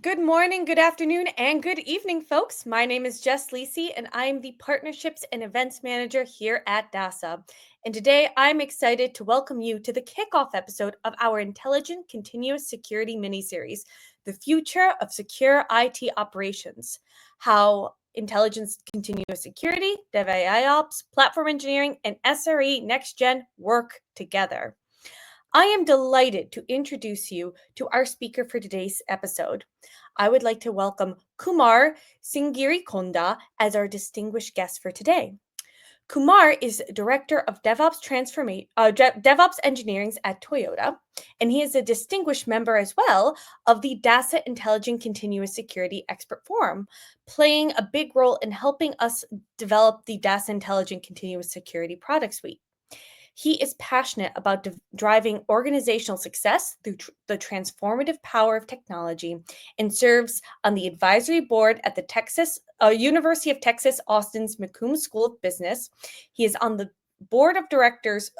Good morning, good afternoon, and good evening, folks. My name is Jess Lisi, and I am the Partnerships and Events Manager here at DASA. And today I'm excited to welcome you to the kickoff episode of our Intelligent Continuous Security mini-series, The Future of Secure IT Operations, how Intelligence Continuous Security, DevAIOps, Platform Engineering, and SRE Next Gen work together. I am delighted to introduce you to our speaker for today's episode. I would like to welcome Kumar Singirikonda as our distinguished guest for today. Kumar is Director of DevOps Engineering at Toyota, and he is a distinguished member as well of the DASA Intelligent Continuous Security Expert Forum, playing a big role in helping us develop the DASA Intelligent Continuous Security product suite. He is passionate about driving organizational success through the transformative power of technology and serves on the advisory board at the University of Texas Austin's McCombs School of Business. He is on the board of directors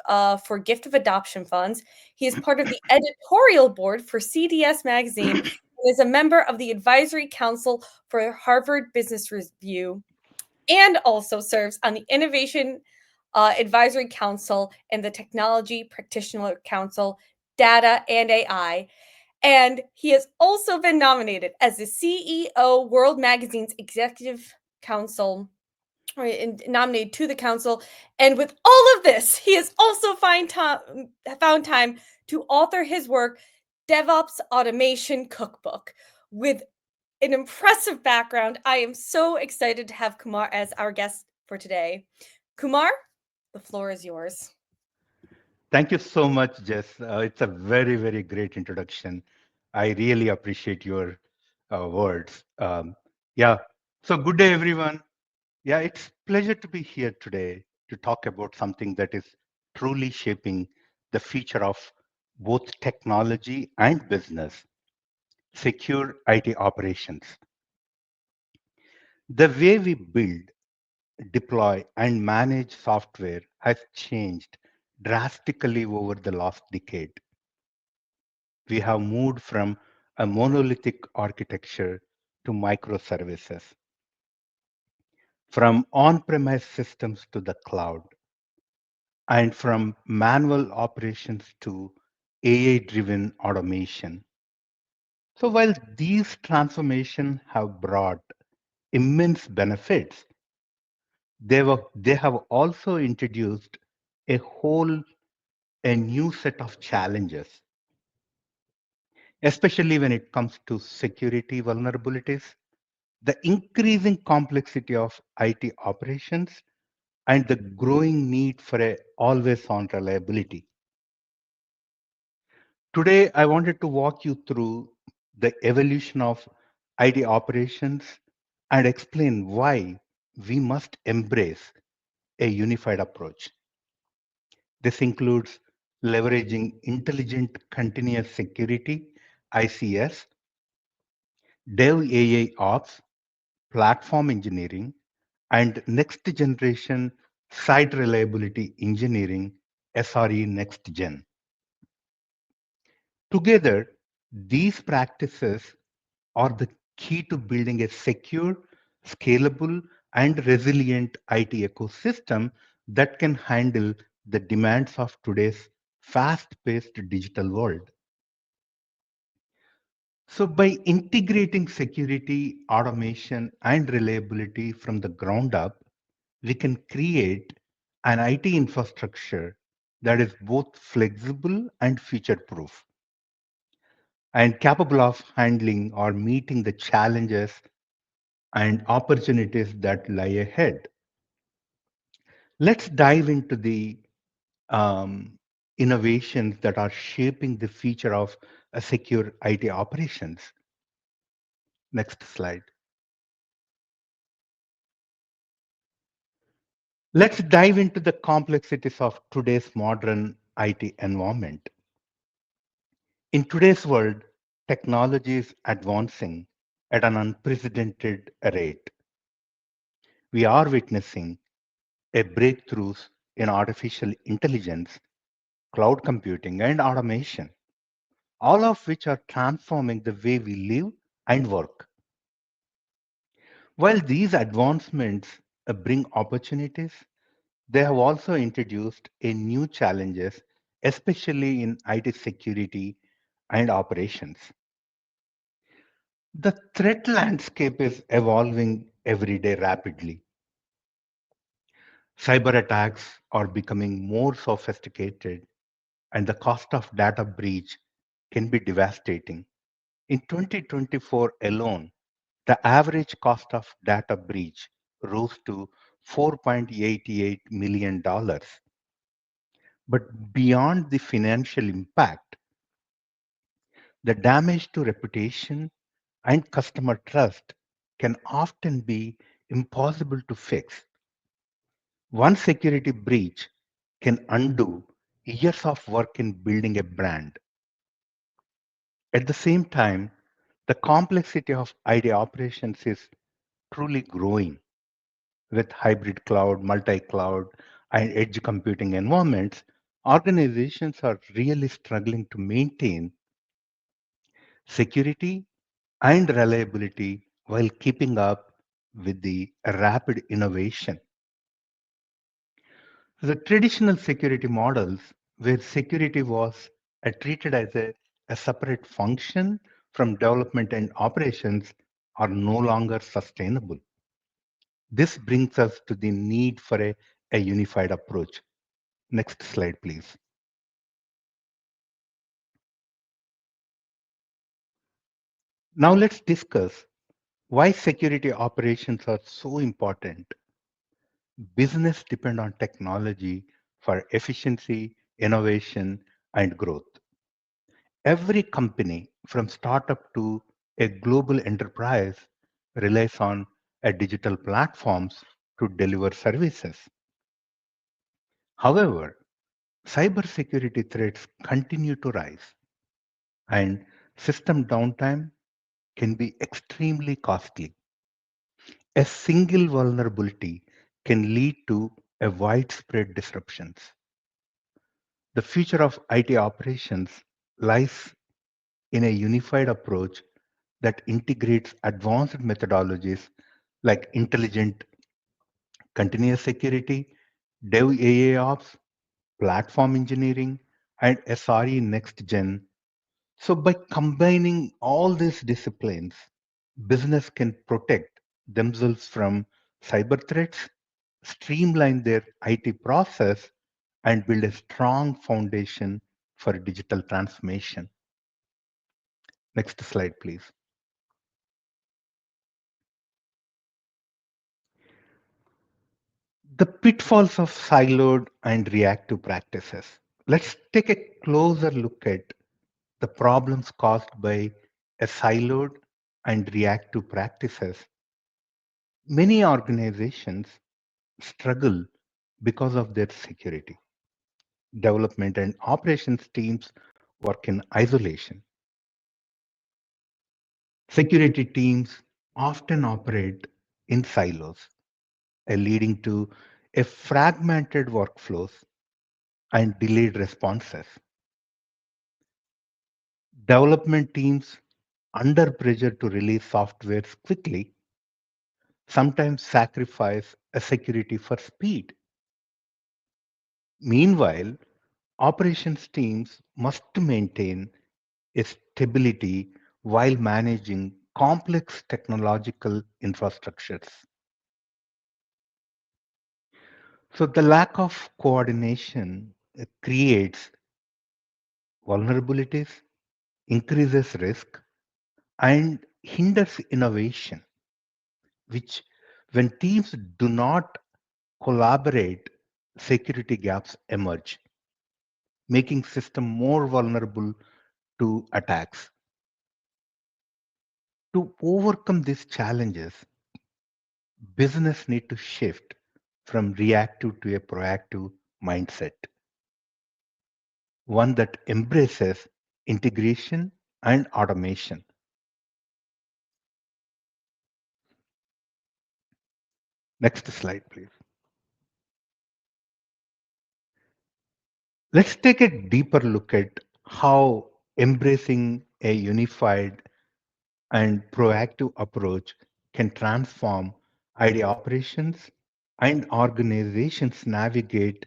for Gift of Adoption Funds. He is part of the editorial board for CDS Magazine and is a member of the advisory council for Harvard Business Review, and also serves on the Innovation Advisory Council and the Technology Practitioner Council, Data and AI. And he has also been nominated as the CEO World Magazine's Executive Council, and nominated to the council. And with all of this, he has also found time to author his work, DevOps Automation Cookbook. With an impressive background, I am so excited to have Kumar as our guest for today. Kumar, the floor is yours. Thank you so much, Jess. It's a very, very great introduction. I really appreciate your words. Yeah. So good day, everyone. Yeah, it's pleasure to be here today to talk about something that is truly shaping the future of both technology and business, secure IT operations. The way we build, deploy, and manage software has changed drastically over the last decade. We have moved from a monolithic architecture to microservices, from on-premise systems to the cloud, and from manual operations to AI-driven automation. So while these transformations have brought immense benefits, they have also introduced a new set of challenges, especially when it comes to security vulnerabilities, the increasing complexity of IT operations, and the growing need for a always-on reliability. Today, I wanted to walk you through the evolution of IT operations and explain why we must embrace a unified approach. This includes leveraging intelligent continuous security, ICS, DevAI Ops, platform engineering, and next generation site reliability engineering, SRE Next Gen. Together, these practices are the key to building a secure, scalable, and resilient IT ecosystem that can handle the demands of today's fast-paced digital world. So by integrating security, automation, and reliability from the ground up, we can create an IT infrastructure that is both flexible and future-proof and capable of handling or meeting the challenges and opportunities that lie ahead. Let's dive into the innovations that are shaping the future of a secure IT operations. Next slide. Let's dive into the complexities of today's modern IT environment. In today's world, technology is advancing at an unprecedented rate. We are witnessing a breakthroughs in artificial intelligence, cloud computing, and automation, all of which are transforming the way we live and work. While these advancements bring opportunities, they have also introduced a new challenges, especially in IT security and operations. The threat landscape is evolving every day rapidly. Cyber attacks are becoming more sophisticated, and the cost of data breach can be devastating. In 2024 alone, the average cost of data breach rose to $4.88 million. But beyond the financial impact, the damage to reputation and customer trust can often be impossible to fix. One security breach can undo years of work in building a brand. At the same time, the complexity of IT operations is truly growing. With hybrid cloud, multi cloud, and edge computing environments, organizations are really struggling to maintain security and reliability while keeping up with the rapid innovation. The traditional security models, where security was treated as a separate function from development and operations, are no longer sustainable. This brings us to the need for a unified approach. Next slide, please. Now let's discuss why security operations are so important. Business depend on technology for efficiency, innovation, and growth. Every company, from startup to a global enterprise, relies on a digital platforms to deliver services. However, cybersecurity threats continue to rise, and system downtime can be extremely costly. A single vulnerability can lead to a widespread disruptions. The future of IT operations lies in a unified approach that integrates advanced methodologies like intelligent continuous security, DevAIOps, platform engineering, and SRE Next Gen. So, by combining all these disciplines, business can protect themselves from cyber threats, streamline their IT process, and build a strong foundation for digital transformation. Next slide, please. The pitfalls of siloed and reactive practices. Let's take a closer look at the problems caused by a siloed and reactive practices. Many organizations struggle because of their security. Development and operations teams work in isolation. Security teams often operate in silos, leading to a fragmented workflows and delayed responses. Development teams, under pressure to release software quickly, sometimes sacrifice a security for speed. Meanwhile, operations teams must maintain a stability while managing complex technological infrastructures. So the lack of coordination creates vulnerabilities, increases risk, and hinders innovation, which when teams do not collaborate, security gaps emerge, making system more vulnerable to attacks. To overcome these challenges, business need to shift from reactive to a proactive mindset, one that embraces integration and automation. Next slide, please. Let's take a deeper look at how embracing a unified and proactive approach can transform ID operations and organizations navigate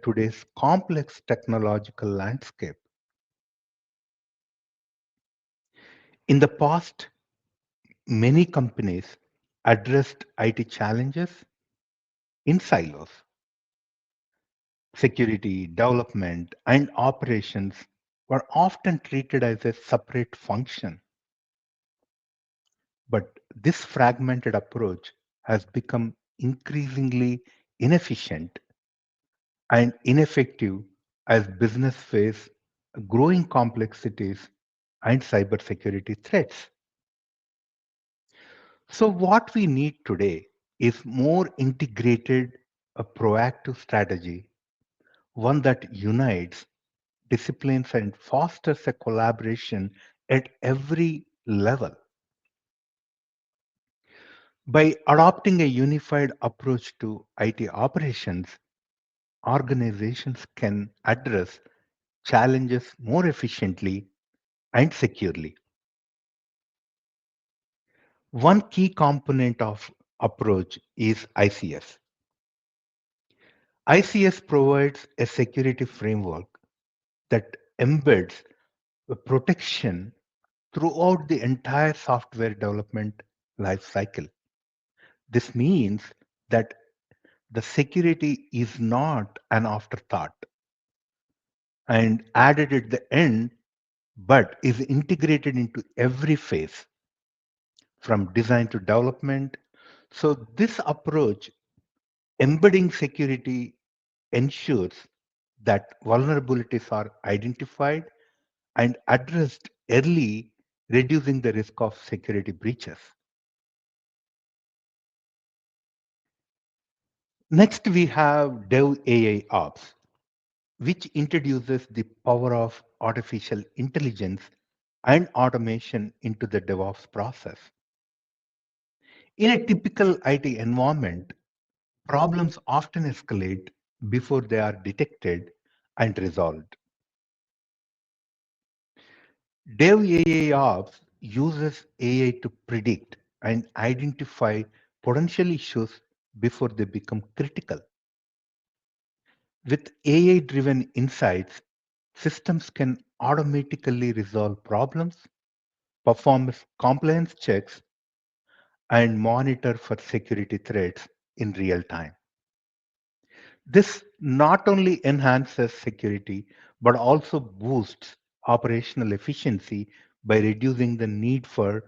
today's complex technological landscape. In the past, many companies addressed IT challenges in silos. Security, development, and operations were often treated as a separate function. But this fragmented approach has become increasingly inefficient and ineffective as business face growing complexities and cybersecurity threats. So, what we need today is more integrated, a proactive strategy, one that unites disciplines and fosters a collaboration at every level. By adopting a unified approach to IT operations, organizations can address challenges more efficiently and securely. One key component of approach is ICS. ICS provides a security framework that embeds the protection throughout the entire software development lifecycle. This means that the security is not an afterthought and added at the end, but is integrated into every phase from design to development. So, this approach, embedding security, ensures that vulnerabilities are identified and addressed early, reducing the risk of security breaches. Next, we have DevAIOps, which introduces the power of artificial intelligence and automation into the DevOps process. In a typical IT environment, problems often escalate before they are detected and resolved. DevAIOps uses AI to predict and identify potential issues before they become critical. With AI driven insights, systems can automatically resolve problems, perform compliance checks, and monitor for security threats in real time. This not only enhances security but also boosts operational efficiency by reducing the need for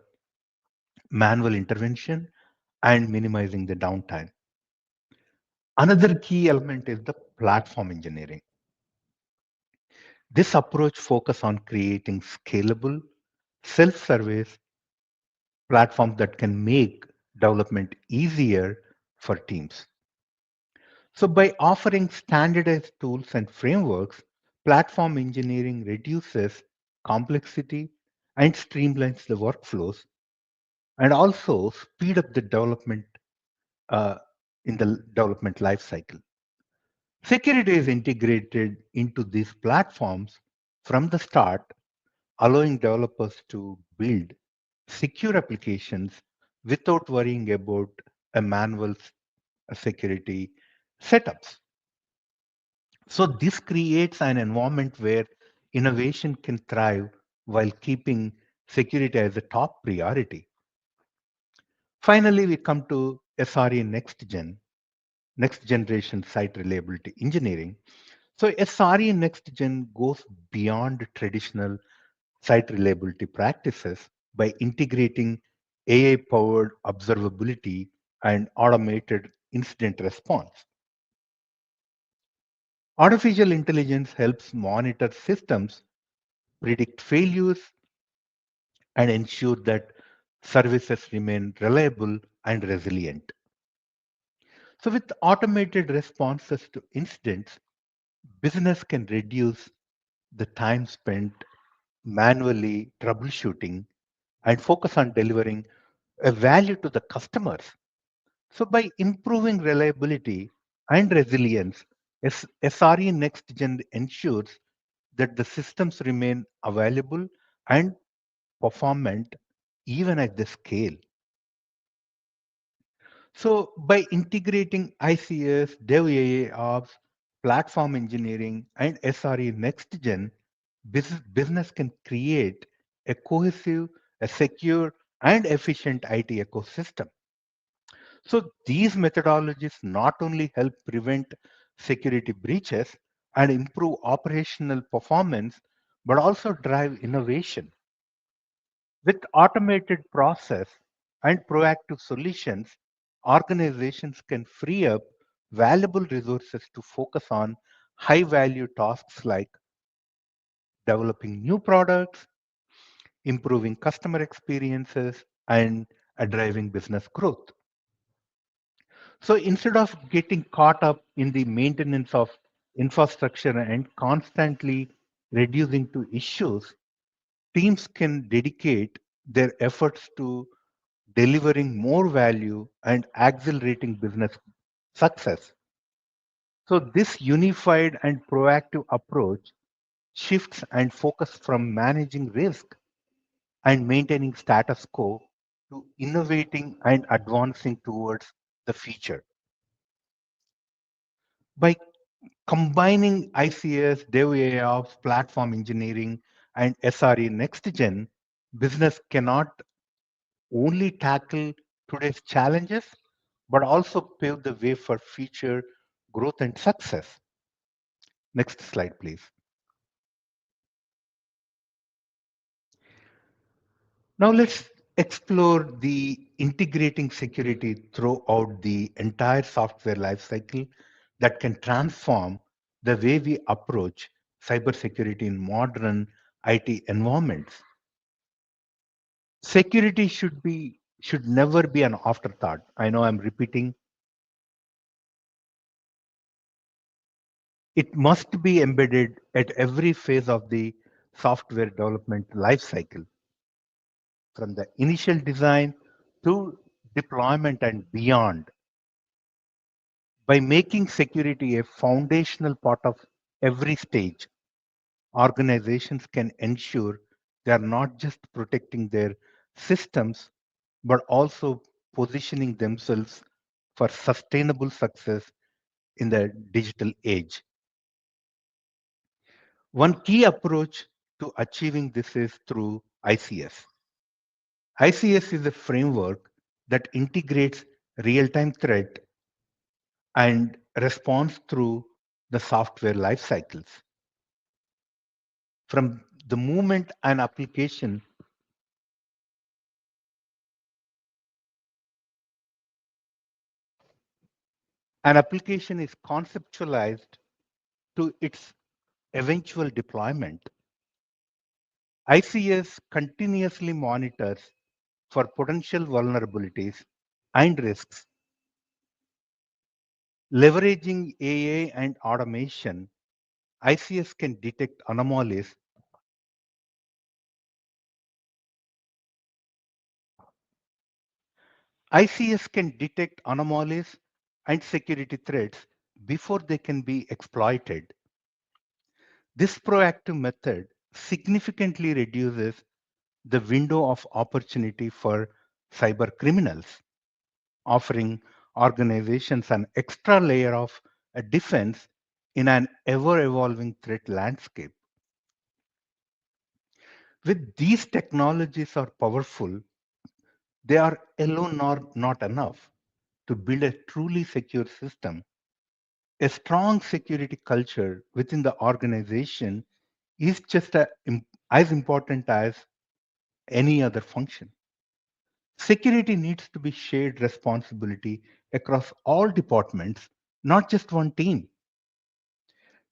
manual intervention and minimizing the downtime. Another key element is the platform engineering. This approach focuses on creating scalable, self-service platforms that can make development easier for teams. So by offering standardized tools and frameworks, platform engineering reduces complexity and streamlines the workflows and also speed up the development uh, in the development lifecycle. Security is integrated into these platforms from the start, allowing developers to build secure applications without worrying about a manual security setups. So this creates an environment where innovation can thrive while keeping security as a top priority. Finally, we come to SRE Next Gen, Next Generation Site Reliability Engineering. So SRE Next Gen goes beyond traditional site reliability practices by integrating AI-powered observability and automated incident response. Artificial intelligence helps monitor systems, predict failures, and ensure that services remain reliable and resilient. So, with automated responses to incidents, business can reduce the time spent manually troubleshooting and focus on delivering a value to the customers. So, by improving reliability and resilience, SRE Next Gen ensures that the systems remain available and performant even at the scale. So by integrating ICS, DevAIOps, platform engineering, and SRE Next Gen, business can create a cohesive, a secure, and efficient IT ecosystem. So these methodologies not only help prevent security breaches and improve operational performance, but also drive innovation. With automated process and proactive solutions, organizations can free up valuable resources to focus on high value tasks like developing new products, improving customer experiences, and driving business growth. So instead of getting caught up in the maintenance of infrastructure and constantly reducing to issues, teams can dedicate their efforts to delivering more value and accelerating business success. So, this unified and proactive approach shifts and focus from managing risk and maintaining status quo to innovating and advancing towards the future. By combining ICS, DevAIOps, platform engineering, and SRE Next Gen, business cannot only tackle today's challenges, but also pave the way for future growth and success. Next slide, please. Now let's explore the integrating security throughout the entire software lifecycle that can transform the way we approach cybersecurity in modern IT environments. Security should never be an afterthought. I know I'm repeating. It must be embedded at every phase of the software development lifecycle, from the initial design to deployment and beyond. By making security a foundational part of every stage, organizations can ensure they are not just protecting their systems, but also positioning themselves for sustainable success in the digital age. One key approach to achieving this is through ICS. ICS is a framework that integrates real time threat and response through the software life cycles. From the moment an application is conceptualized to its eventual deployment, ICS continuously monitors for potential vulnerabilities and risks. Leveraging AI and automation, ICS can detect anomalies. ICS can detect anomalies and security threats before they can be exploited. This proactive method significantly reduces the window of opportunity for cyber criminals, offering organizations an extra layer of defense in an ever evolving threat landscape. With these technologies are powerful, they are alone not enough to build a truly secure system. A strong security culture within the organization is just as important as any other function. Security needs to be shared responsibility across all departments, not just one team.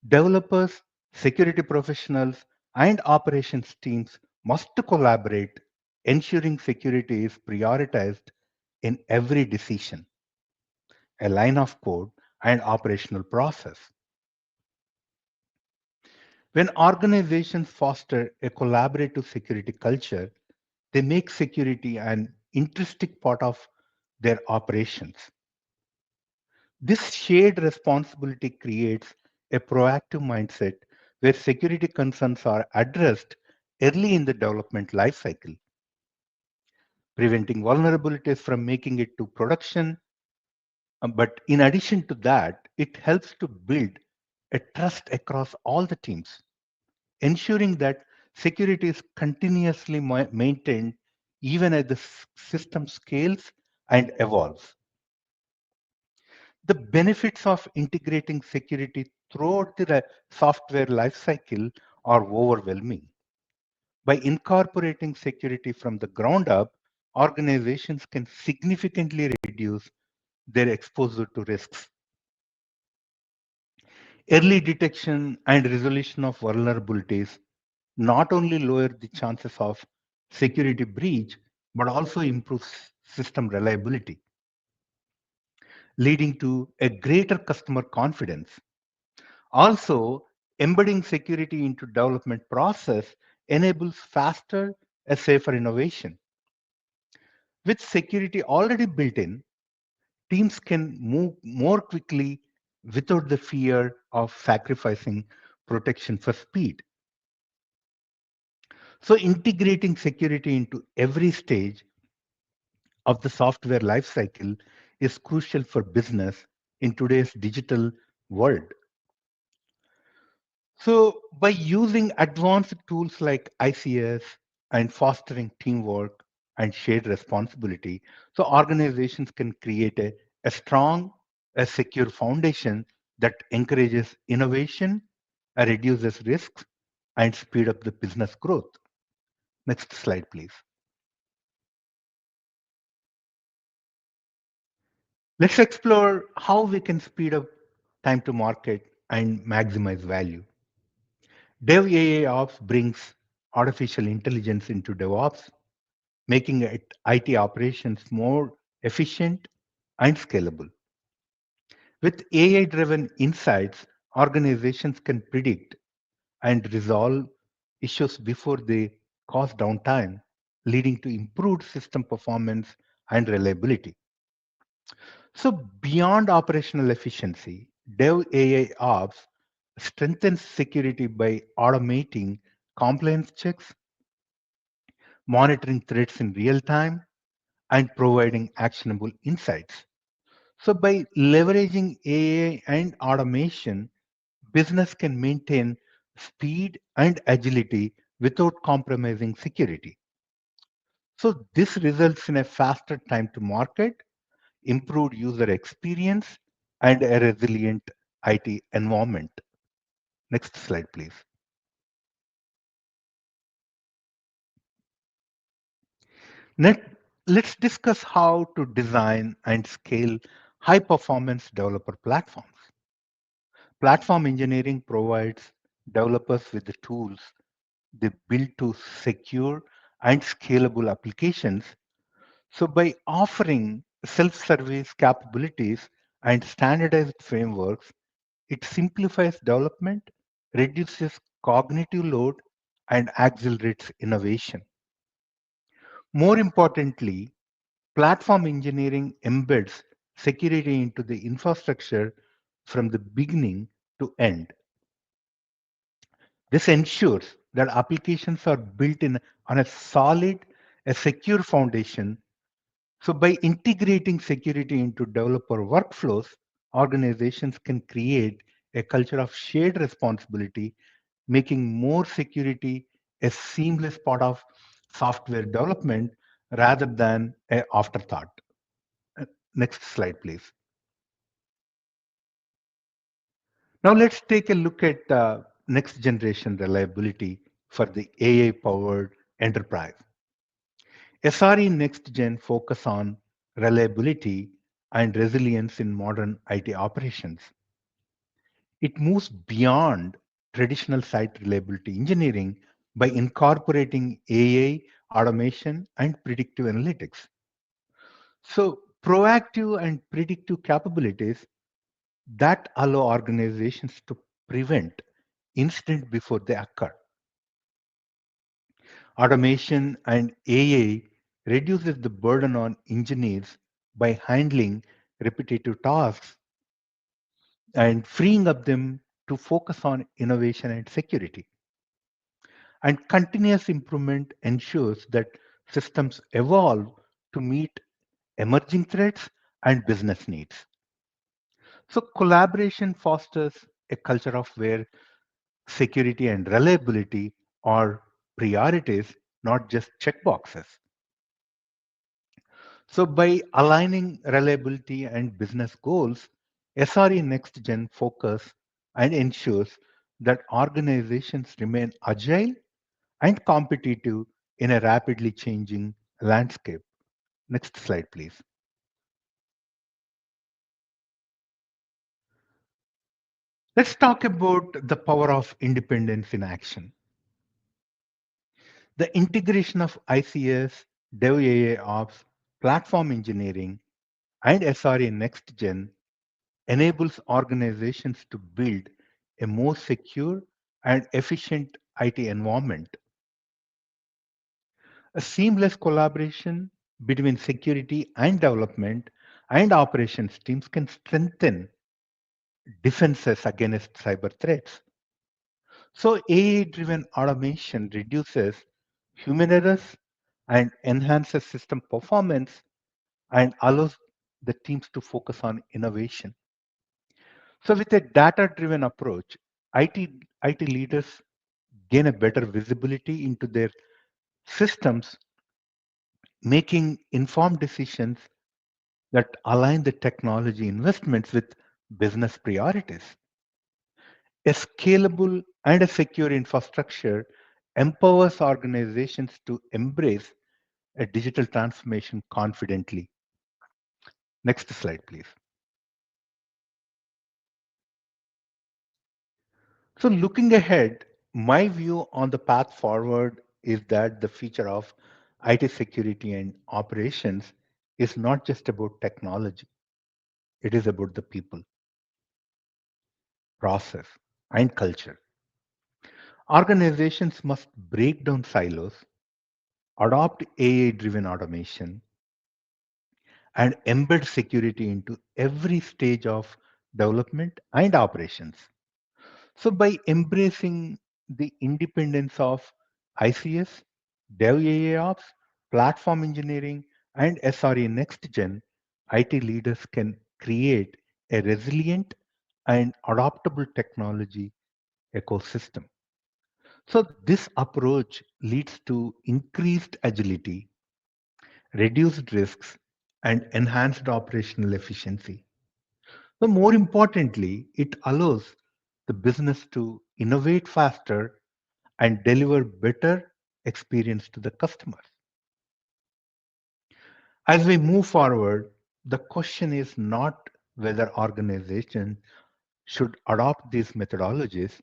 Developers, security professionals, and operations teams must collaborate, ensuring security is prioritized in every decision, a line of code, and operational process. When organizations foster a collaborative security culture, they make security an intrinsic part of their operations. This shared responsibility creates a proactive mindset where security concerns are addressed early in the development lifecycle. preventing vulnerabilities from making it to production. But in addition to that, it helps to build a trust across all the teams, ensuring that security is continuously maintained even as the system scales and evolves. The benefits of integrating security throughout the software lifecycle are overwhelming. By incorporating security from the ground up, organizations can significantly reduce their exposure to risks. Early detection and resolution of vulnerabilities not only lower the chances of security breach, but also improves system reliability, leading to a greater customer confidence. Also, embedding security into development process enables faster and safer innovation. With security already built in, teams can move more quickly without the fear of sacrificing protection for speed. So, integrating security into every stage of the software lifecycle is crucial for business in today's digital world. So, by using advanced tools like ICS and fostering teamwork and shared responsibility, so organizations can create a strong, a secure foundation that encourages innovation, reduces risks, and speed up the business growth. Next slide, please. Let's explore how we can speed up time to market and maximize value. DevAIOps brings artificial intelligence into DevOps, making IT operations more efficient and scalable. With AI driven insights, organizations can predict and resolve issues before they cause downtime, leading to improved system performance and reliability. So, beyond operational efficiency, Dev AI Ops strengthens security by automating compliance checks, monitoring threats in real time, and providing actionable insights. So, by leveraging AI and automation, business can maintain speed and agility without compromising security. So, this results in a faster time to market, improved user experience, and a resilient IT environment. Next slide, please. Let, let's discuss how to design and scale high performance developer platforms. Platform engineering provides developers with the tools they build to secure and scalable applications. So, by offering self service capabilities and standardized frameworks, it simplifies development, reduces cognitive load, and accelerates innovation. More importantly, platform engineering embeds security into the infrastructure from the beginning to end. This ensures that applications are built in on a solid, a secure foundation. So, by integrating security into developer workflows, organizations can create a culture of shared responsibility, making more security a seamless part of software development rather than an afterthought. Uh, Next slide, please. Now, let's take a look at next generation reliability for the AI powered enterprise. SRE Next Gen focus on reliability and resilience in modern IT operations. It moves beyond traditional site reliability engineering by incorporating AI, automation, and predictive analytics. So, proactive and predictive capabilities that allow organizations to prevent incidents before they occur. Automation and AI reduces the burden on engineers by handling repetitive tasks and freeing up them to focus on innovation and security. And continuous improvement ensures that systems evolve to meet emerging threats and business needs. So collaboration fosters a culture of where security and reliability are priorities, not just checkboxes. So by aligning reliability and business goals, SRE Next Gen focus and ensures that organizations remain agile and competitive in a rapidly changing landscape. Next slide, please. Let's talk about the power of independence in action. The integration of ICS, DevAIOps, platform engineering, and SRE Next Gen enables organizations to build a more secure and efficient IT environment. A seamless collaboration between security and development and operations teams can strengthen defenses against cyber threats. So, AI driven automation reduces human errors and enhances system performance and allows the teams to focus on innovation. So, with a data driven approach, IT leaders gain a better visibility into their systems, making informed decisions that align the technology investments with business priorities. A scalable and a secure infrastructure empowers organizations to embrace a digital transformation confidently. Next slide, please. So, looking ahead, my view on the path forward is that the future of IT security and operations is not just about technology, it is about the people, process, and culture. Organizations must break down silos, adopt AI driven automation, and embed security into every stage of development and operations. So, by embracing the independence of ICS, DevAIOps, platform engineering, and SRE Next Gen, IT leaders can create a resilient and adaptable technology ecosystem. So, this approach leads to increased agility, reduced risks, and enhanced operational efficiency. But more importantly, it allows the business to innovate faster and deliver better experience to the customers. As we move forward, the question is not whether organizations should adopt these methodologies,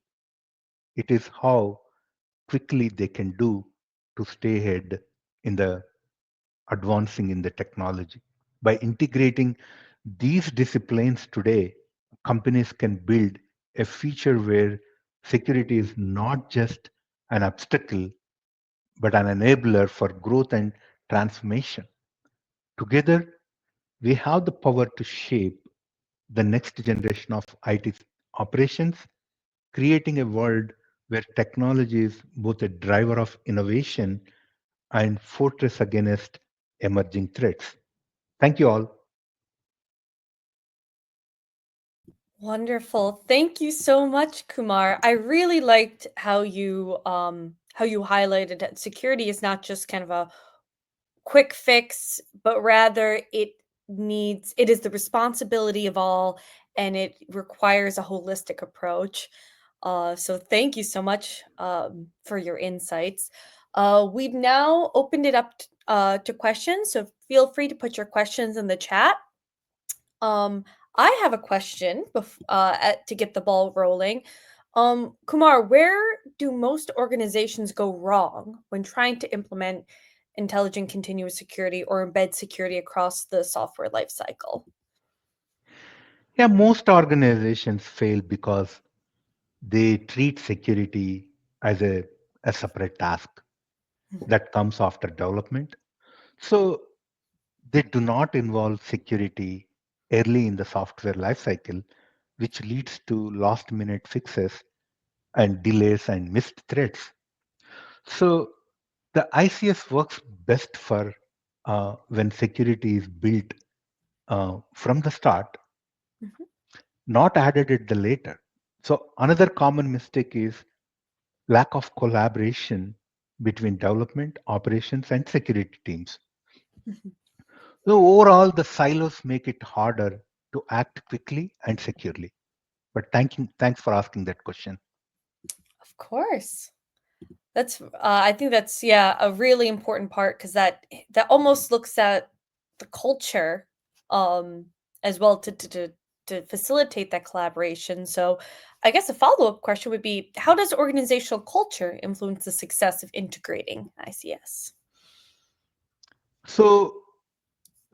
it is how quickly they can do to stay ahead in the advancing in the technology. By integrating these disciplines today, companies can build a future where security is not just an obstacle, but an enabler for growth and transformation. Together, we have the power to shape the next generation of IT operations, creating a world where technology is both a driver of innovation and fortress against emerging threats. Thank you all. Wonderful. Thank you so much, Kumar. I really liked how you highlighted that security is not just kind of a quick fix, but rather it is the responsibility of all, and it requires a holistic approach. So thank you so much for your insights. We've now opened it up to questions, so feel free to put your questions in the chat. I have a question to get the ball rolling. Kumar, where do most organizations go wrong when trying to implement intelligent continuous security or embed security across the software lifecycle? Yeah, most organizations fail because they treat security as a separate task that comes after development. So they do not involve security early in the software lifecycle, which leads to last minute fixes and delays and missed threats. So the ICS works best for when security is built from the start, Mhm. not added at the later. So another common mistake is lack of collaboration between development, operations, and security teams. Mhm. So overall, the silos make it harder to act quickly and securely. But thanks for asking that question. Of course. I think that's, yeah, a really important part because that almost looks at the culture, um, as well to facilitate that collaboration. So, I guess a follow up question would be, how does organizational culture influence the success of integrating ICS? So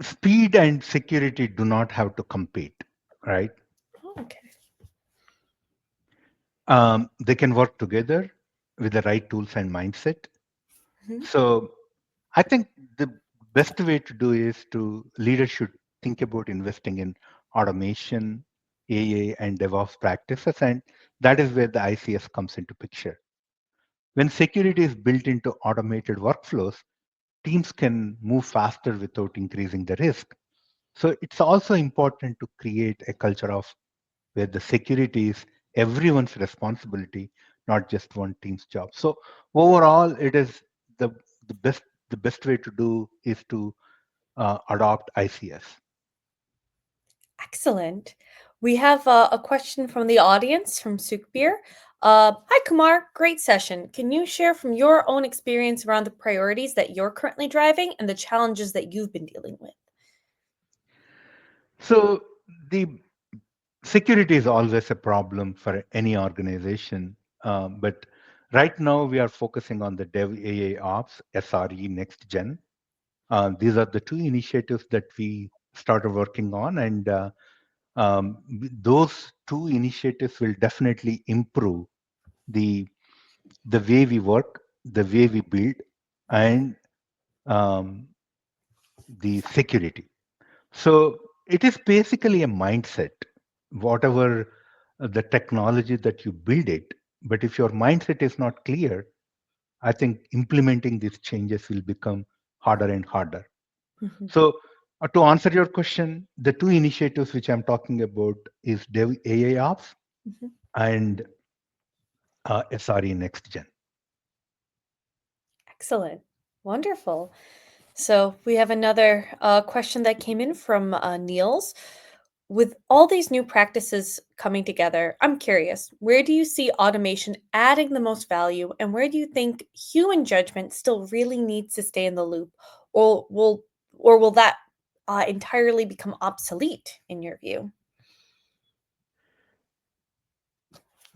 speed and security do not have to compete, right? Oh, okay. They can work together with the right tools and mindset. Mhm. So I think the best way to do is to leaders should think about investing in automation, AA, and DevOps practices, and that is where the ICS comes into picture. When security is built into automated workflows, teams can move faster without increasing the risk. So it's also important to create a culture of where the security is everyone's responsibility, not just one team's job. So overall, it is the the best the best way to do is to adopt ICS. Excellent. We have a question from the audience from Sukhbir. Hi, Kumar. Great session. Can you share from your own experience around the priorities that you're currently driving and the challenges that you've been dealing with? So the security is always a problem for any organization, but right now we are focusing on the DevAIOps SRE Next Gen. These are the two initiatives that we started working on, and those two initiatives will definitely improve the the way we work, the way we build, and um, the security. So it is basically a mindset, whatever the technology that you build it. But if your mindset is not clear, I think implementing these changes will become harder and harder. Mhm, So to answer your question, the two initiatives which I'm talking about is Dev AI Ops mhm. and SRE Next Gen. Excellent. Wonderful. So we have another question that came in from Niels. With all these new practices coming together, I'm curious, where do you see automation adding the most value, and where do you think human judgment still really needs to stay in the loop, or will that entirely become obsolete in your view?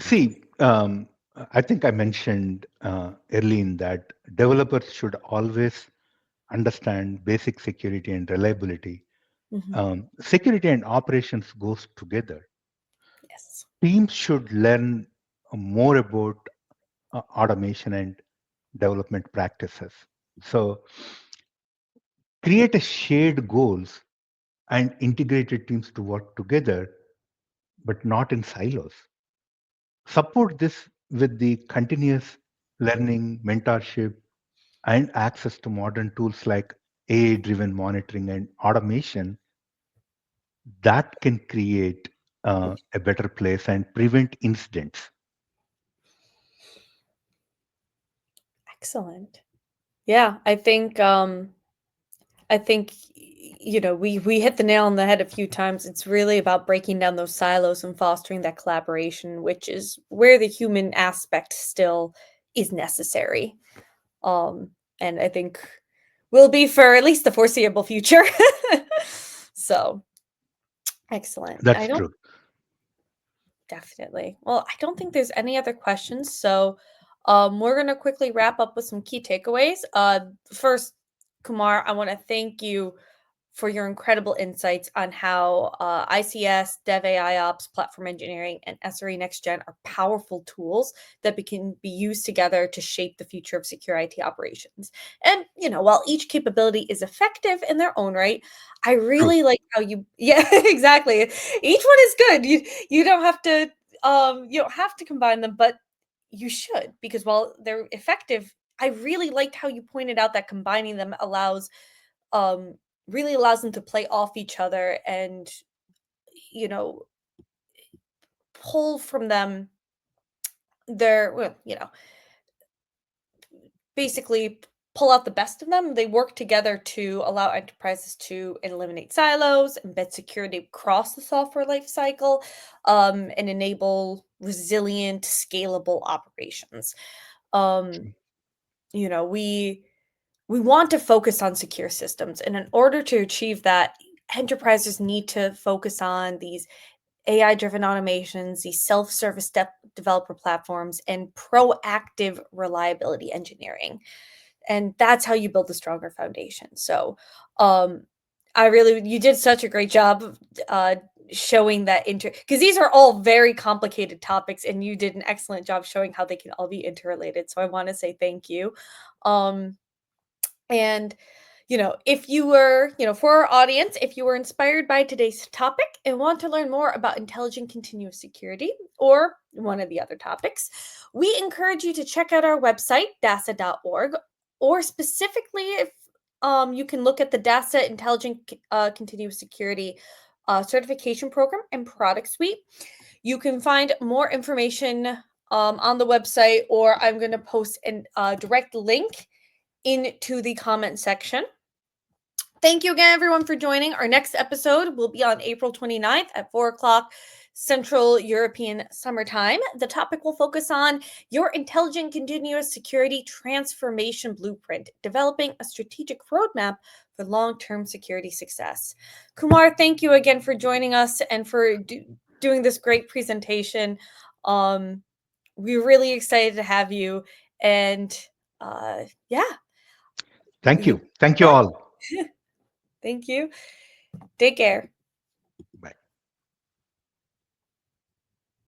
See, I think I mentioned early in that developers should always understand basic security and reliability. Hmm. Security and operations goes together. Yes. Teams should learn more about automation and development practices. So create a shared goals and integrated teams to work together, but not in silos. Support this with the continuous learning, mentorship, and access to modern tools like AI driven monitoring and automation that can create a better place and prevent incidents. Excellent. Yeah, I think we hit the nail on the head a few times. It's really about breaking down those silos and fostering that collaboration, which is where the human aspect still is necessary. Um, and I think will be for at least the foreseeable future. So excellent. I That's don't true. Definitely. Well, I don't think there's any other questions. So we're gonna quickly wrap up with some key takeaways. First, Kumar, I want to thank you for your incredible insights on how ICS, DevAIOps, platform engineering, and SRE Next Gen are powerful tools that can be used together to shape the future of secure IT operations. And, while each capability is effective in their own right, I True. really like how yeah, exactly. Each one is good. You don't have to combine them, but you should, because while they're effective, I really liked how you pointed out that combining them allows um, really allows them to play off each other and, you know, pull from them their, well, basically pull out the best of them. They work together to allow enterprises to eliminate silos, embed security across the software lifecycle, and enable resilient, scalable operations. Um, you know, we want to focus on secure systems, and in order to achieve that, enterprises need to focus on these AI-driven automations, these self-service developer platforms, and proactive reliability engineering, and that's how you build a stronger foundation. So, um, you did such a great job of showing that because these are all very complicated topics, and you did an excellent job showing how they can all be interrelated. So I want to say thank you. Um, and if you were, for our audience, if you were inspired by today's topic and want to learn more about intelligent continuous security or one of the other topics, we encourage you to check out our website, dasa.org, or specifically, if you can look at the DASA Intelligent Continuous Security certification program and product suite. You can find more information on the website, or I'm going to post a direct link into the comment section. Thank you again, everyone, for joining. Our next episode will be on April 29th at 4 o'clock Central European Summertime. The topic will focus on your intelligent continuous security transformation blueprint, developing a strategic roadmap for long-term security success. Kumar, thank you again for joining us and for doing this great presentation. We're really excited to have you. And yeah. Thank you. Thank you all. Thank you. Take care.